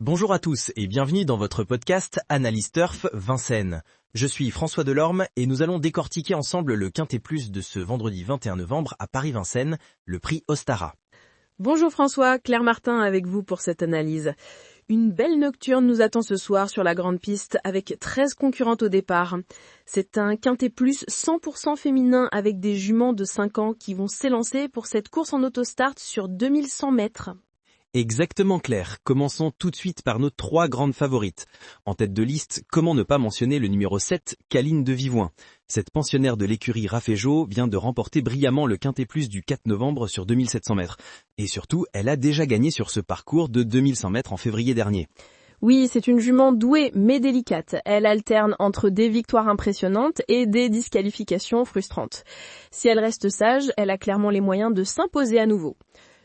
Bonjour à tous et bienvenue dans votre podcast Analyse Turf Vincennes. Je suis François Delorme et nous allons décortiquer ensemble le Quintet Plus de ce vendredi 21 novembre à Paris-Vincennes, le prix Ostara. Bonjour François, Claire Martin avec vous pour cette analyse. Une belle nocturne nous attend ce soir sur la grande piste avec 13 concurrentes au départ. C'est un Quintet Plus 100% féminin avec des juments de 5 ans qui vont s'élancer pour cette course en autostart sur 2100 mètres. Exactement Claire, commençons tout de suite par nos 3 grandes favorites. En tête de liste, comment ne pas mentionner le numéro 7, Caline de Vivoin. Cette pensionnaire de l'écurie Rafféjo vient de remporter brillamment le Quintet Plus du 4 novembre sur 2700 mètres. Et surtout, elle a déjà gagné sur ce parcours de 2100 mètres en février dernier. Oui, c'est une jument douée mais délicate. Elle alterne entre des victoires impressionnantes et des disqualifications frustrantes. Si elle reste sage, elle a clairement les moyens de s'imposer à nouveau.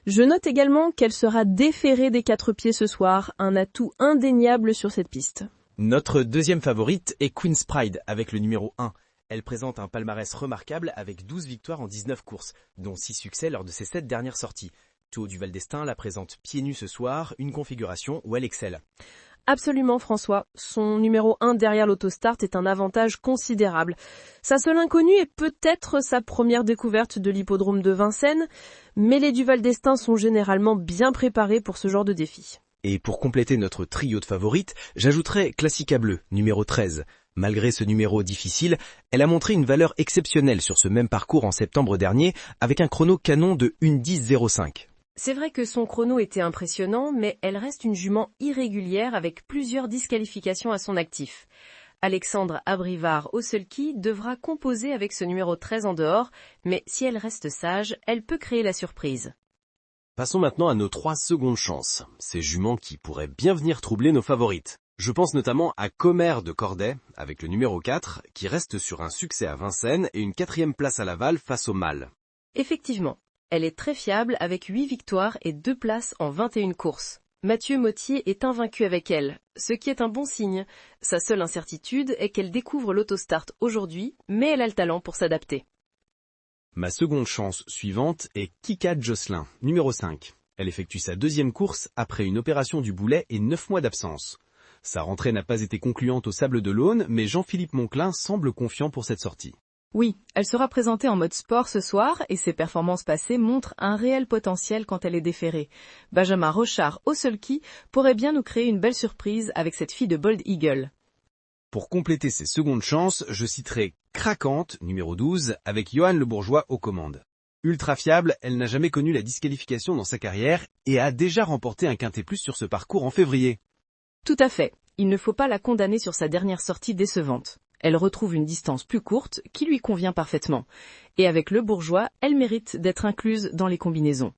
Je note également qu'elle sera déférée des 4 pieds ce soir, un atout indéniable sur cette piste. Notre deuxième favorite est Queen's Pride avec le numéro 1. Elle présente un palmarès remarquable avec 12 victoires en 19 courses, dont 6 succès lors de ses 7 dernières sorties. Théo Duval d'Estaing la présente pieds nus ce soir, une configuration où elle excelle. Absolument François, son numéro 1 derrière l'autostart est un avantage considérable. Sa seule inconnue est peut-être sa première découverte de l'hippodrome de Vincennes, mais les Duval d'Estaing sont généralement bien préparés pour ce genre de défi. Et pour compléter notre trio de favorites, j'ajouterai Classica Bleu, numéro 13. Malgré ce numéro difficile, elle a montré une valeur exceptionnelle sur ce même parcours en septembre dernier avec un chrono canon de 1:10:05. C'est vrai que son chrono était impressionnant, mais elle reste une jument irrégulière avec plusieurs disqualifications à son actif. Alexandre Abrivard-Osselki devra composer avec ce numéro 13 en dehors, mais si elle reste sage, elle peut créer la surprise. Passons maintenant à nos 3 secondes chances, ces juments qui pourraient bien venir troubler nos favorites. Je pense notamment à Commère de Corday, avec le numéro 4, qui reste sur un succès à Vincennes et une 4e place à Laval face au mâle. Effectivement. Elle est très fiable avec 8 victoires et 2 places en 21 courses. Mathieu Mottier est invaincu avec elle, ce qui est un bon signe. Sa seule incertitude est qu'elle découvre l'autostart aujourd'hui, mais elle a le talent pour s'adapter. Ma seconde chance suivante est Kika Josselin, numéro 5. Elle effectue sa 2e course après une opération du boulet et 9 mois d'absence. Sa rentrée n'a pas été concluante au Sable d'Olonne, mais Jean-Philippe Monclin semble confiant pour cette sortie. Oui, elle sera présentée en mode sport ce soir et ses performances passées montrent un réel potentiel quand elle est déférée. Benjamin Rochard-Osselki pourrait bien nous créer une belle surprise avec cette fille de Bold Eagle. Pour compléter ses secondes chances, je citerai Craquante, numéro 12, avec Johan Le Bourgeois aux commandes. Ultra fiable, elle n'a jamais connu la disqualification dans sa carrière et a déjà remporté un Quintet Plus sur ce parcours en février. Tout à fait. Il ne faut pas la condamner sur sa dernière sortie décevante. Elle retrouve une distance plus courte qui lui convient parfaitement. Et avec Le Bourgeois, elle mérite d'être incluse dans les combinaisons.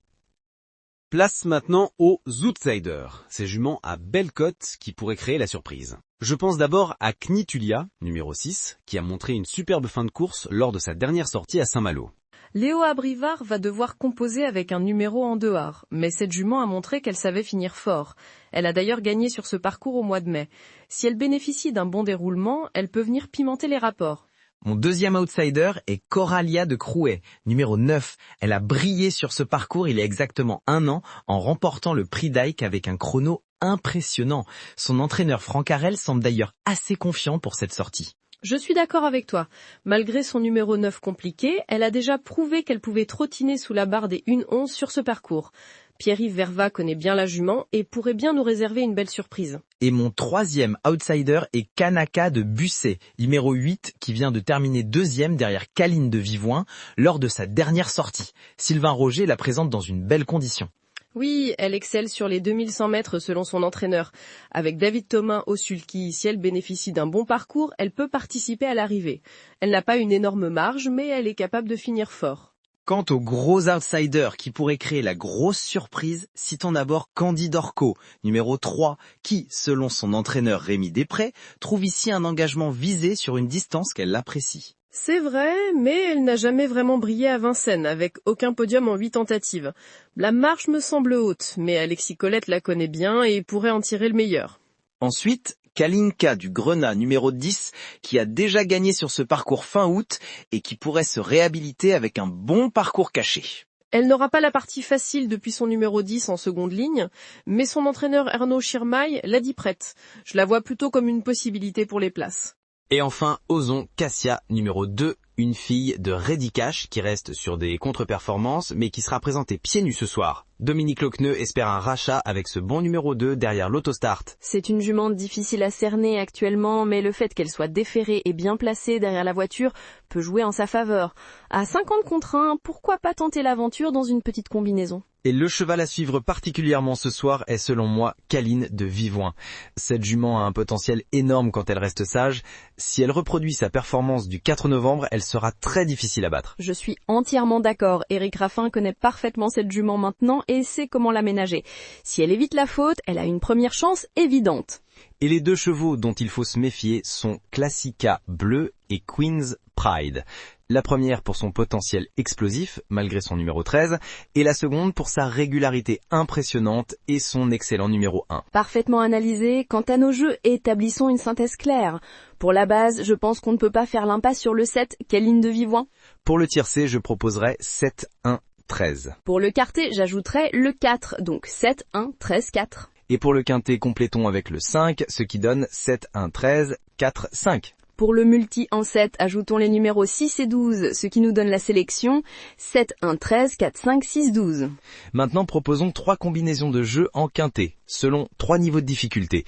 Place maintenant aux outsiders, ces juments à belle cote qui pourraient créer la surprise. Je pense d'abord à Knitulia, numéro 6, qui a montré une superbe fin de course lors de sa dernière sortie à Saint-Malo. Léo Abrivard va devoir composer avec un numéro en dehors, mais cette jument a montré qu'elle savait finir fort. Elle a d'ailleurs gagné sur ce parcours au mois de mai. Si elle bénéficie d'un bon déroulement, elle peut venir pimenter les rapports. Mon deuxième outsider est Coralia de Crouet, numéro 9. Elle a brillé sur ce parcours il y a exactement 1 an en remportant le prix d'Aïk avec un chrono impressionnant. Son entraîneur Franck Harel semble d'ailleurs assez confiant pour cette sortie. Je suis d'accord avec toi. Malgré son numéro 9 compliqué, elle a déjà prouvé qu'elle pouvait trottiner sous la barre des 1:11 sur ce parcours. Pierre-Yves Verva connaît bien la jument et pourrait bien nous réserver une belle surprise. Et mon troisième outsider est Kanaka de Busset, numéro 8, qui vient de terminer 2e derrière Caline de Vivoin lors de sa dernière sortie. Sylvain Roger la présente dans une belle condition. Oui, elle excelle sur les 2100 mètres selon son entraîneur. Avec David Thomas au sulky, si elle bénéficie d'un bon parcours, elle peut participer à l'arrivée. Elle n'a pas une énorme marge, mais elle est capable de finir fort. Quant aux gros outsiders qui pourraient créer la grosse surprise, citons d'abord Candide Orco, numéro 3, qui, selon son entraîneur Rémi Després, trouve ici un engagement visé sur une distance qu'elle apprécie. C'est vrai, mais elle n'a jamais vraiment brillé à Vincennes, avec aucun podium en 8 tentatives. La marche me semble haute, mais Alexis Colette la connaît bien et pourrait en tirer le meilleur. Ensuite, Kalinka du Grenat numéro 10 qui a déjà gagné sur ce parcours fin août et qui pourrait se réhabiliter avec un bon parcours caché. Elle n'aura pas la partie facile depuis son numéro 10 en seconde ligne, mais son entraîneur Erno Schirmaï l'a dit prête. Je la vois plutôt comme une possibilité pour les places. Et enfin, osons Cassia, numéro 2, une fille de Ready Cash qui reste sur des contre-performances mais qui sera présentée pieds nus ce soir. Dominique Lochneux espère un rachat avec ce bon numéro 2 derrière l'autostart. C'est une jument difficile à cerner actuellement, mais le fait qu'elle soit déférée et bien placée derrière la voiture peut jouer en sa faveur. À 50 contre 1, pourquoi pas tenter l'aventure dans une petite combinaison ? Et le cheval à suivre particulièrement ce soir est selon moi Caline de Vivoin. Cette jument a un potentiel énorme quand elle reste sage. Si elle reproduit sa performance du 4 novembre, elle sera très difficile à battre. Je suis entièrement d'accord. Éric Raffin connaît parfaitement cette jument maintenant et sait comment l'aménager. Si elle évite la faute, elle a une première chance évidente. Et les 2 chevaux dont il faut se méfier sont Classica Bleu et Queen's Pride. La première pour son potentiel explosif, malgré son numéro 13, et la seconde pour sa régularité impressionnante et son excellent numéro 1. Parfaitement analysé. Quant à nos jeux, établissons une synthèse claire. Pour la base, je pense qu'on ne peut pas faire l'impasse sur le 7, Caline de Vivoin. Pour le tiercé, je proposerai 7-1-13. Pour le quartet, j'ajouterai le 4, donc 7-1-13-4. Et pour le quintet, complétons avec le 5, ce qui donne 7-1-13-4-5. Pour le multi en 7, ajoutons les numéros 6 et 12, ce qui nous donne la sélection 7-1-13-4-5-6-12. Maintenant, proposons 3 combinaisons de jeux en quintet, selon 3 niveaux de difficulté.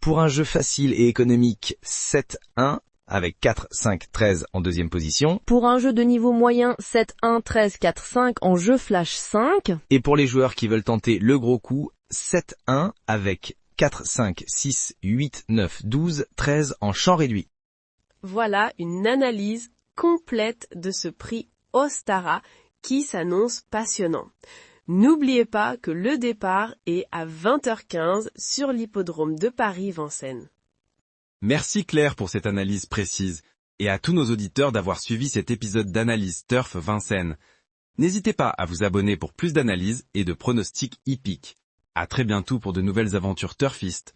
Pour un jeu facile et économique, 7-1, avec 4-5-13 en deuxième position. Pour un jeu de niveau moyen, 7-1-13-4-5 en jeu flash 5. Et pour les joueurs qui veulent tenter le gros coup, 7-1 avec 4, 5, 6, 8, 9, 12, 13 en champ réduit. Voilà une analyse complète de ce prix Ostara qui s'annonce passionnant. N'oubliez pas que le départ est à 20h15 sur l'hippodrome de Paris-Vincennes. Merci Claire pour cette analyse précise, et à tous nos auditeurs d'avoir suivi cet épisode d'analyse Turf Vincennes. N'hésitez pas à vous abonner pour plus d'analyses et de pronostics hippiques. À très bientôt pour de nouvelles aventures turfistes.